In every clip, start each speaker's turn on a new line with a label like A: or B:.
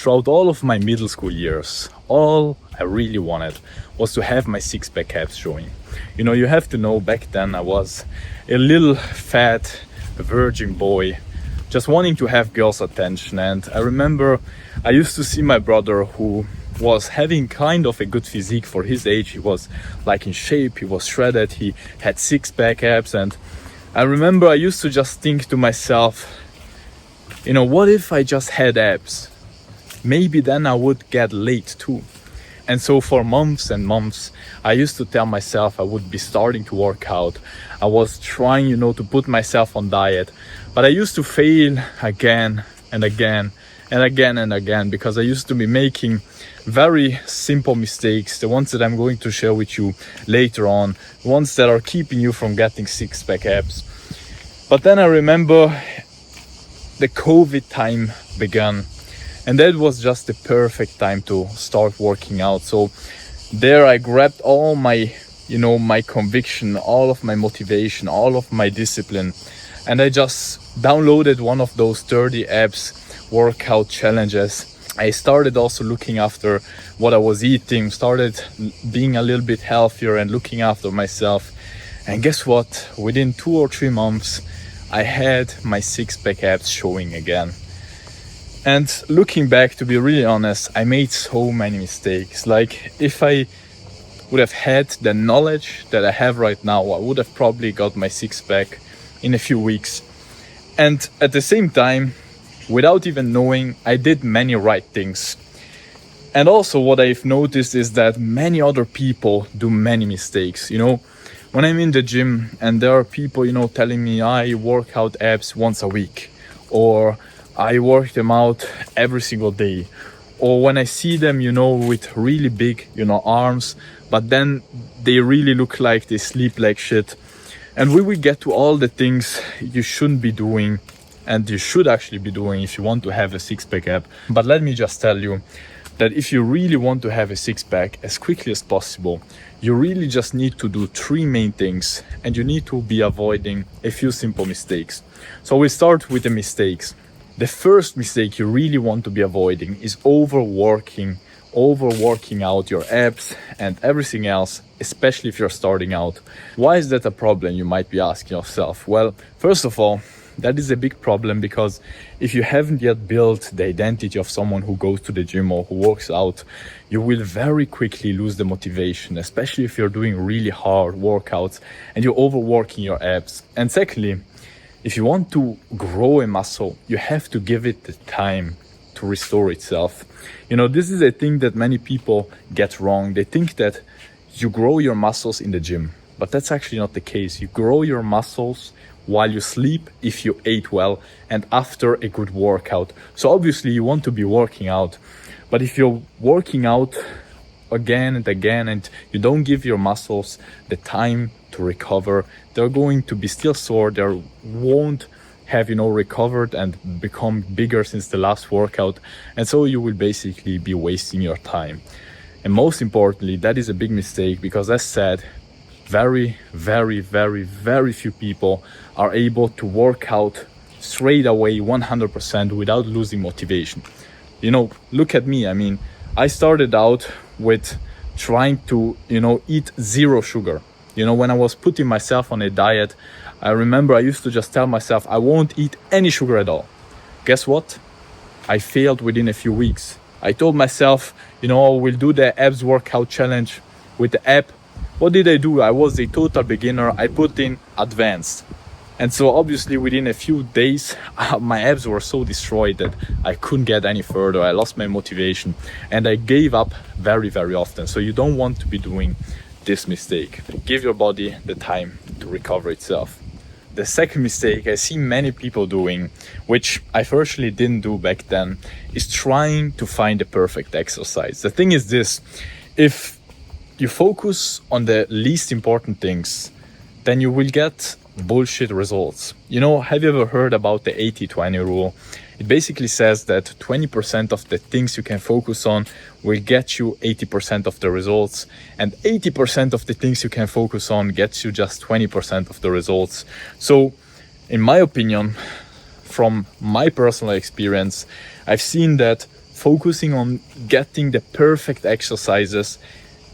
A: throughout all of my middle school years, all I really wanted was to have my six-pack abs showing. You know, you have to know, back then I was a little fat virgin boy just wanting to have girls' attention. And I remember I used to see my brother, who was having kind of a good physique for his age. He was like in shape, he was shredded, he had six-pack abs. And I remember I used to just think to myself, you know, what if I just had abs? Maybe then I would get laid too. And so for months and months, I used to tell myself I would be starting to work out. I was trying, you know, to put myself on diet, but I used to fail again and again and again and again, because I used to be making very simple mistakes, the ones that I'm going to share with you later on, the ones that are keeping you from getting six-pack abs. But then I remember the COVID time began, and that was just the perfect time to start working out. So there I grabbed all my, you know, my conviction, all of my motivation, all of my discipline, and I just downloaded one of those 30 abs workout challenges. I started also looking after what I was eating, started being a little bit healthier and looking after myself. And guess what? Within 2 or 3 months, I had my six-pack abs showing again. And looking back, to be really honest, I made so many mistakes. Like, if I would have had the knowledge that I have right now, I would have probably got my six-pack in a few weeks. And at the same time, without even knowing, I did many right things. And also what I've noticed is that many other people do many mistakes. You know, when I'm in the gym and there are people, you know, telling me I work out abs once a week, or I work them out every single day, or when I see them, you know, with really big, you know, arms, but then they really look like they sleep like shit. And we will get to all the things you shouldn't be doing, and you should actually be doing if you want to have a six-pack ab. But let me just tell you that if you really want to have a six-pack as quickly as possible, you really just need to do 3 main things, and you need to be avoiding a few simple mistakes. So we start with the mistakes. The first mistake you really want to be avoiding is overworking out your abs and everything else, especially if you're starting out. Why is that a problem, you might be asking yourself? Well, first of all, that is a big problem, because if you haven't yet built the identity of someone who goes to the gym or who works out, you will very quickly lose the motivation, especially if you're doing really hard workouts and you're overworking your abs. And secondly, if you want to grow a muscle, you have to give it the time to restore itself. You know, this is a thing that many people get wrong. They think that you grow your muscles in the gym, but that's actually not the case. You grow your muscles while you sleep, if you ate well, and after a good workout. So obviously you want to be working out, but if you're working out again and again and you don't give your muscles the time to recover, they're going to be still sore. They won't have, you know, recovered and become bigger since the last workout, and so you will basically be wasting your time. And most importantly, that is a big mistake, because as said, very few people are able to work out straight away 100% without losing motivation. You know, look at me. I mean, I started out with trying to, you know, eat 0 sugar. You know, when I was putting myself on a diet, I remember I used to just tell myself I won't eat any sugar at all. Guess what? I failed within a few weeks. I told myself, you know, we'll do the abs workout challenge with the app. What did I do? I was a total beginner. I put in advanced. And so obviously within a few days, my abs were so destroyed that I couldn't get any further. I lost my motivation and I gave up very often. So you don't want to be doing this mistake. Give your body the time to recover itself. The second mistake I see many people doing, which I personally didn't do back then, is trying to find the perfect exercise. The thing is this: if you focus on the least important things, then you will get bullshit results. You know, have you ever heard about the 80-20 rule? It basically says that 20% of the things you can focus on will get you 80% of the results, and 80% of the things you can focus on gets you just 20% of the results. So, in my opinion, from my personal experience, I've seen that focusing on getting the perfect exercises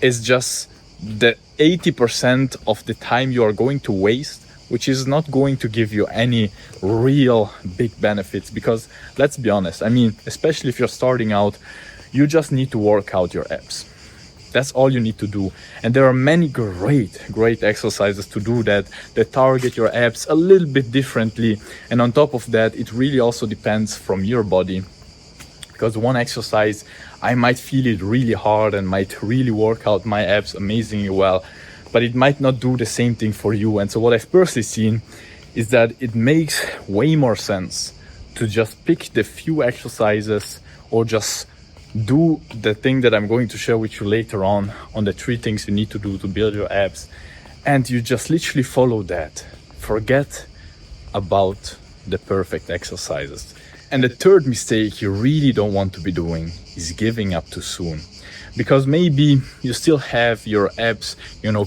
A: is just the 80% of the time you are going to waste, which is not going to give you any real big benefits. Because let's be honest, I mean, especially if you're starting out, you just need to work out your abs. That's all you need to do. And there are many great exercises to do that target your abs a little bit differently. And on top of that, it really also depends from your body. Because one exercise, I might feel it really hard and might really work out my abs amazingly well, but it might not do the same thing for you. And so what I've personally seen is that it makes way more sense to just pick the few exercises or just do the thing that I'm going to share with you later on the 3 things you need to do to build your abs, and you just literally follow that. Forget about the perfect exercises. And the third mistake you really don't want to be doing is giving up too soon. Because maybe you still have your abs,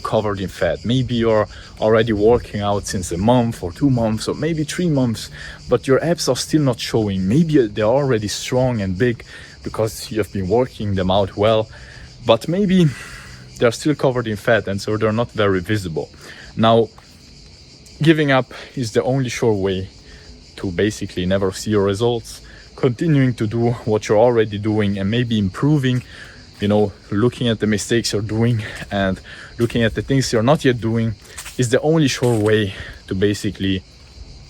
A: covered in fat. Maybe you're already working out since a month or 2 months or maybe 3 months, but your abs are still not showing. Maybe they're already strong and big because you've been working them out well, but maybe they're still covered in fat and so they're not very visible. Now, giving up is the only sure way to basically never see your results. Continuing to do what you're already doing and maybe improving, looking at the mistakes you're doing and looking at the things you're not yet doing is the only sure way to basically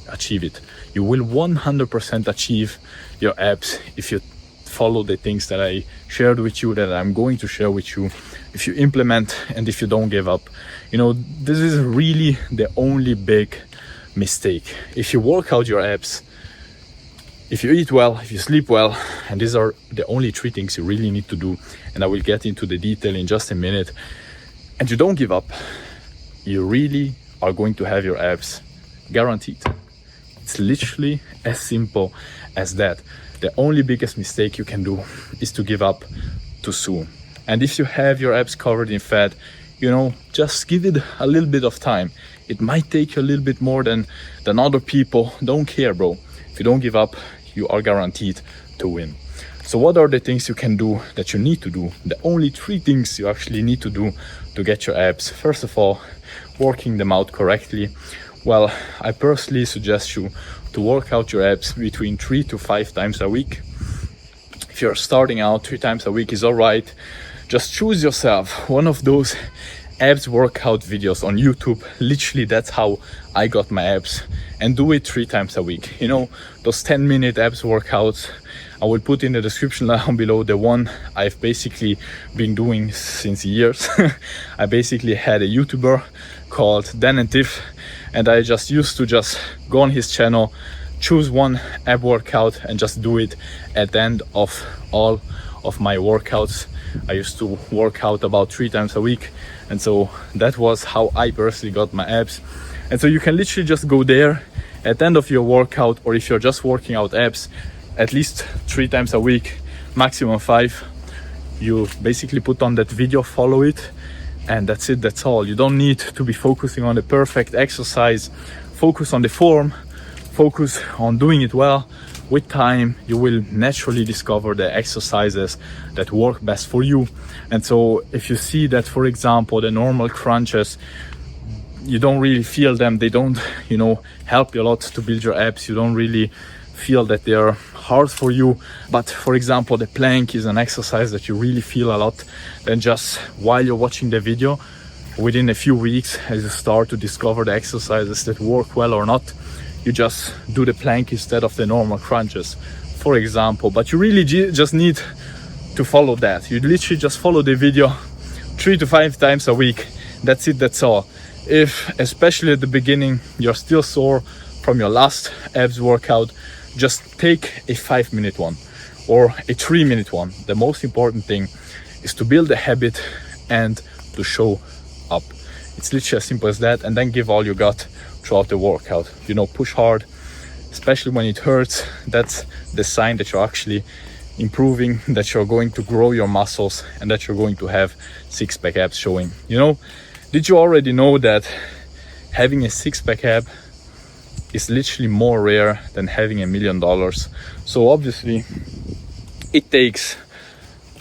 A: achieve it. You will 100% achieve your abs if you follow the things that I shared with you, that I'm going to share with you, if you implement and if you don't give up. This is really the only big mistake. If you work out your abs, if you eat well, if you sleep well, and these are the only 3 things you really need to do, and I will get into the detail in just a minute, and you don't give up, you really are going to have your abs guaranteed. It's literally as simple as that. The only biggest mistake you can do is to give up too soon. And if you have your abs covered in fat, just give it a little bit of time. It might take you a little bit more than other people. Don't care, bro. If you don't give up, you are guaranteed to win. So what are the things you can do that you need to do? The only 3 things you actually need to do to get your abs. First of all, working them out correctly. Well, I personally suggest you to work out your abs between 3 to 5 times a week. If you're starting out, 3 times a week is all right. Just choose yourself one of those abs workout videos on YouTube. Literally, that's how I got my abs, and do it 3 times a week. Those 10-minute abs workouts, I will put in the description down below the one I've basically been doing since years. I basically had a YouTuber called Dan and Tiff, and I just used to just go on his channel, choose one ab workout and just do it at the end of all of my workouts. I used to work out about 3 times a week, and so that was how I personally got my abs. And so you can literally just go there at the end of your workout, or if you're just working out abs, at least 3 times a week, maximum 5. You basically put on that video, follow it, and that's it. That's all. You don't need to be focusing on the perfect exercise. Focus on the form, focus on doing it well. With time, you will naturally discover the exercises that work best for you. And so if you see that, for example, the normal crunches, you don't really feel them, they don't help you a lot to build your abs, you don't really feel that they are hard for you, but for example the plank is an exercise that you really feel a lot, then just while you're watching the video, within a few weeks, as you start to discover the exercises that work well or not, you just do the plank instead of the normal crunches, for example. But you really just need to follow that. You literally just follow the video 3 to 5 times a week. That's it, that's all. If, especially at the beginning, you're still sore from your last abs workout, just take a 5-minute one or a 3-minute one. The most important thing is to build a habit and to show up. It's literally as simple as that, and then give all you got throughout the workout. Push hard, especially when it hurts. That's the sign that you're actually improving, that you're going to grow your muscles, and that you're going to have 6-pack abs showing. Did you already know that having a 6-pack ab is literally more rare than having $1 million? So obviously it takes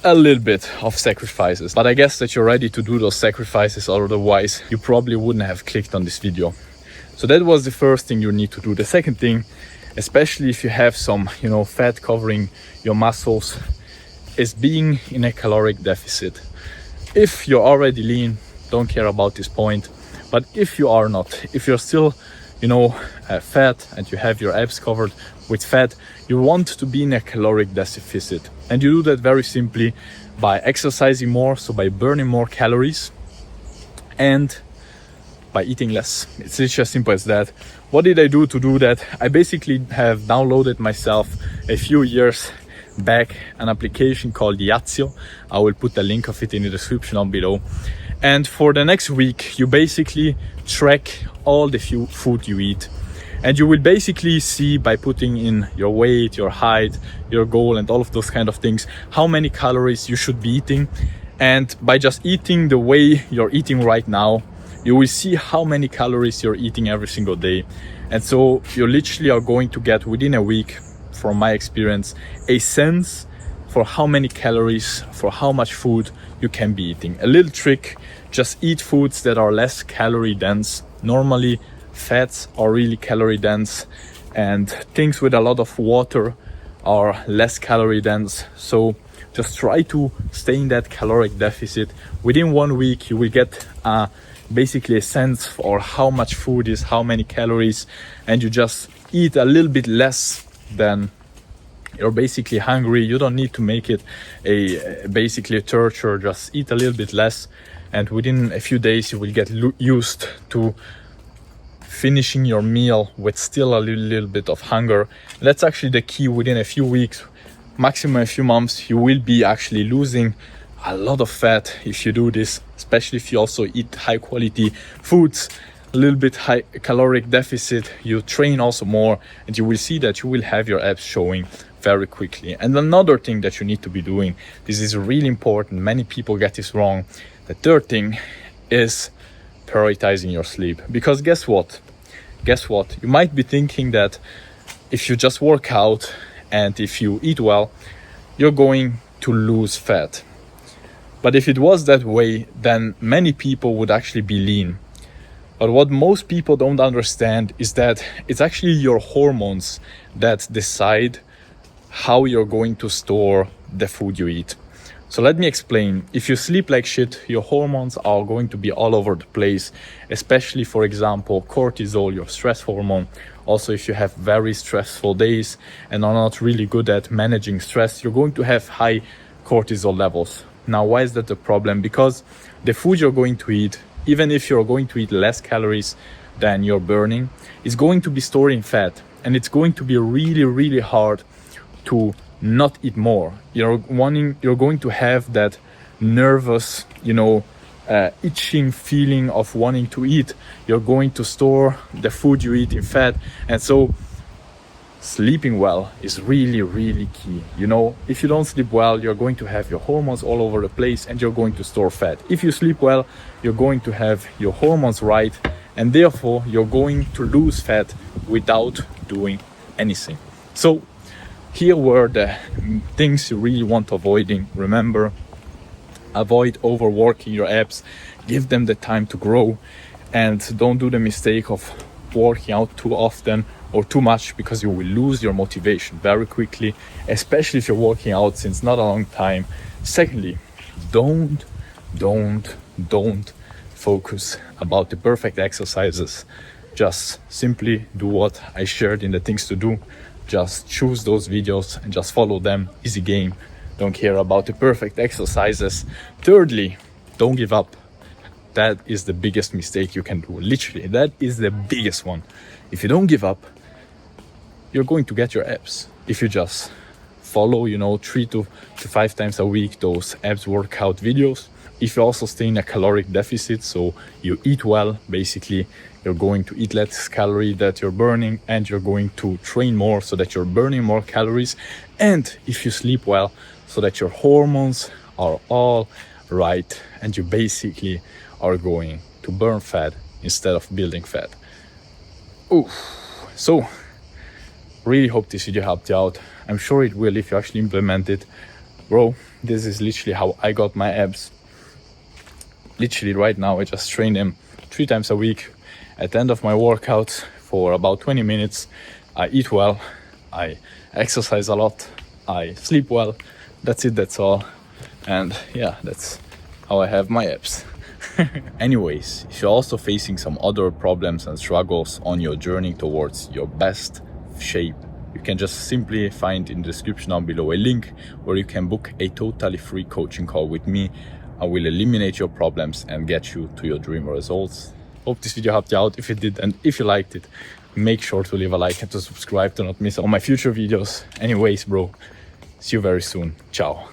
A: a little bit of sacrifices, but I guess that you're ready to do those sacrifices, otherwise you probably wouldn't have clicked on this video. So that was the first thing you need to do. The second thing, especially if you have some, fat covering your muscles, is being in a caloric deficit. If you're already lean, don't care about this point. But if you are not, if you're still, fat and you have your abs covered with fat, you want to be in a caloric deficit. And you do that very simply by exercising more, so by burning more calories, and by eating less. It's just as simple as that. What did I do to do that? I basically have downloaded myself a few years back an application called Yazio. I will put the link of it in the description down below. And for the next week, you basically track all the food you eat. And you will basically see, by putting in your weight, your height, your goal, and all of those kind of things, how many calories you should be eating. And by just eating the way you're eating right now, you will see how many calories you're eating every single day. And so you literally are going to get, within a week, from my experience, a sense for how many calories, for how much food you can be eating. A little trick: just eat foods that are less calorie dense. Normally, fats are really calorie dense, and things with a lot of water are less calorie dense. So just try to stay in that caloric deficit. Within 1 week, you will get basically a sense for how much food is, how many calories, and you just eat a little bit less than you're basically hungry. You don't need to make it basically a torture. Just eat a little bit less, and within a few days you will get used to finishing your meal with still a little bit of hunger. That's actually the key. Within a few weeks, maximum a few months, you will be actually losing a lot of fat if you do this, especially if you also eat high quality foods, a little bit high caloric deficit. You train also more, and you will see that you will have your abs showing very quickly. And another thing that you need to be doing, this is really important, many people get this wrong. The third thing is prioritizing your sleep. Because guess what? You might be thinking that if you just work out and if you eat well, you're going to lose fat. But if it was that way, then many people would actually be lean. But what most people don't understand is that it's actually your hormones that decide how you're going to store the food you eat. So let me explain. If you sleep like shit, your hormones are going to be all over the place, especially, for example, cortisol, your stress hormone. Also, if you have very stressful days and are not really good at managing stress, you're going to have high cortisol levels. Now, why is that a problem? Because the food you're going to eat, even if you're going to eat less calories than you're burning, is going to be storing fat. And it's going to be really, really hard to not eat more. You're going to have that nervous, itching feeling of wanting to eat. You're going to store the food you eat in fat. And so sleeping well is really, really key. If you don't sleep well, you're going to have your hormones all over the place and you're going to store fat. If you sleep well, you're going to have your hormones right, and therefore you're going to lose fat without doing anything. So here were the things you really want avoiding. Remember, avoid overworking your abs, give them the time to grow, and don't do the mistake of working out too often or too much, because you will lose your motivation very quickly, especially if you're working out since not a long time. Secondly, don't focus about the perfect exercises. Just simply do what I shared in the things to do. Just choose those videos and just follow them. Easy game. Don't care about the perfect exercises. Thirdly, don't give up. That is the biggest mistake you can do. Literally, that is the biggest one. If you don't give up, you're going to get your abs. If you just follow, 3 to 5 times a week those abs workout videos. If you also stay in a caloric deficit, so you eat well, basically, you're going to eat less calorie that you're burning, and you're going to train more so that you're burning more calories. And if you sleep well, so that your hormones are all right, and you basically are going to burn fat instead of building fat. So Really hope this video helped you out. I'm sure it will if you actually implement it. Bro, this is literally how I got my abs. Literally right now I just train them 3 times a week. At the end of my workout for about 20 minutes, I eat well, I exercise a lot, I sleep well. That's it, that's all. And yeah, that's how I have my abs. Anyways, if you're also facing some other problems and struggles on your journey towards your best shape, you can just simply find in the description down below a link where you can book a totally free coaching call with me. I will eliminate your problems and get you to your dream results. Hope this video helped you out. If it did, and if you liked it, make sure to leave a like and to subscribe to not miss all my future videos. Anyways, bro, see you very soon. Ciao.